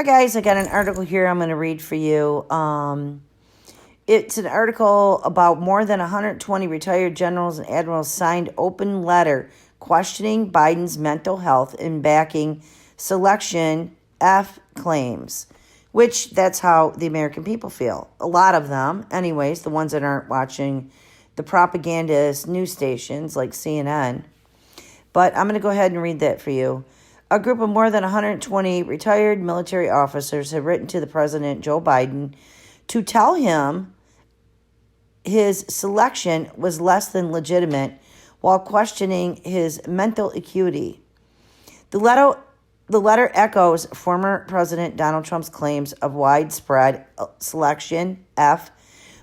Hi, guys. I got an article here I'm going to read for you. It's an article about more than 120 retired generals and admirals signed open letter questioning Biden's mental health and backing Selection F claims, which that's how the American people feel. A lot of them, anyways, the ones that aren't watching the propagandist news stations like CNN. But I'm going to go ahead and read that for you. A group of more than 120 retired military officers have written to the President, Joe Biden, to tell him his selection was less than legitimate while questioning his mental acuity. The letter echoes former President Donald Trump's claims of widespread Selection F,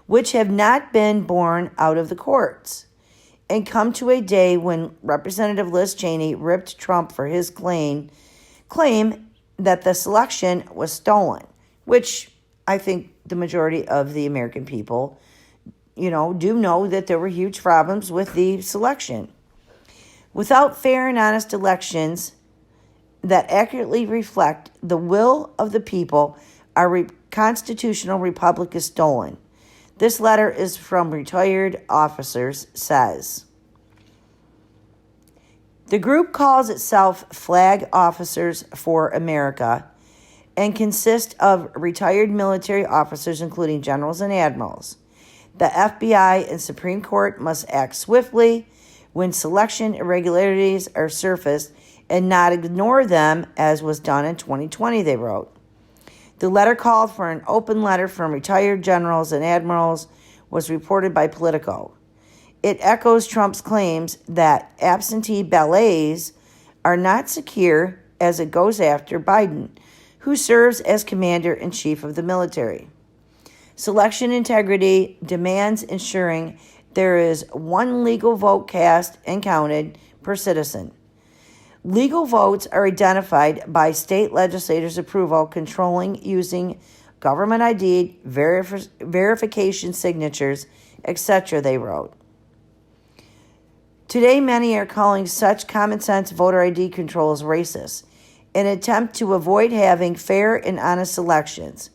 which have not been borne out of the courts, and come to a day when Representative Liz Cheney ripped Trump for his claim that the selection was stolen, which I think the majority of the American people, do know that there were huge problems with the selection. Without fair and honest elections that accurately reflect the will of the people, our constitutional republic is stolen. This letter is from retired officers, says. The group calls itself Flag Officers for America and consists of retired military officers, including generals and admirals. The FBI and Supreme Court must act swiftly when selection irregularities are surfaced and not ignore them, as was done in 2020, they wrote. The letter called for an open letter from retired generals and admirals was reported by Politico. It echoes Trump's claims that absentee ballets are not secure as it goes after Biden, who serves as commander-in-chief of the military. Selection integrity demands ensuring there is one legal vote cast and counted per citizen. Legal votes are identified by state legislators' approval, controlling using government ID, verification signatures, etc., they wrote. Today, many are calling such common sense voter ID controls racist, in an attempt to avoid having fair and honest elections,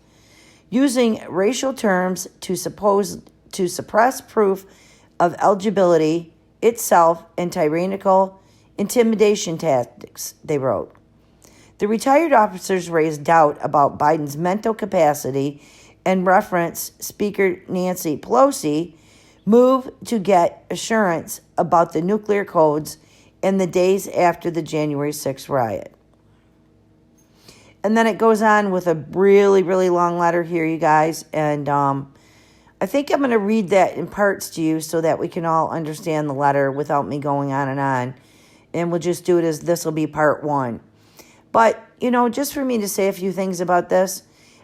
using racial terms to suppress proof of eligibility itself and tyrannical intimidation tactics, they wrote. The retired officers raised doubt about Biden's mental capacity and referenced Speaker Nancy Pelosi move to get assurance about the nuclear codes in the days after the January 6th riot. And then it goes on with a really, really long letter here, you guys. And I think I'm going to read that in parts to you so that we can all understand the letter without me going on and on. And we'll just do it as this will be part one. But, just for me to say a few things about this,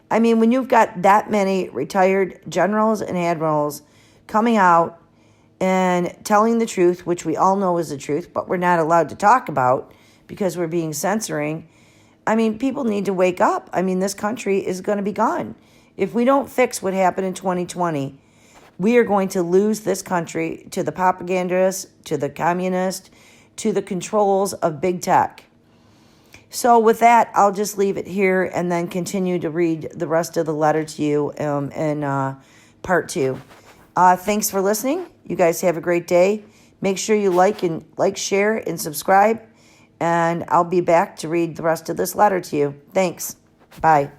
I mean, when you've got that many retired generals and admirals coming out and telling the truth, which we all know is the truth, but we're not allowed to talk about because we're being censoring. I mean, people need to wake up. I mean, this country is going to be gone. If we don't fix what happened in 2020, we are going to lose this country to the propagandists, to the communists, to the controls of big tech. So with that, I'll just leave it here and then continue to read the rest of the letter to you in part two. Thanks for listening. You guys have a great day. Make sure you like, share, and subscribe. And I'll be back to read the rest of this letter to you. Thanks. Bye.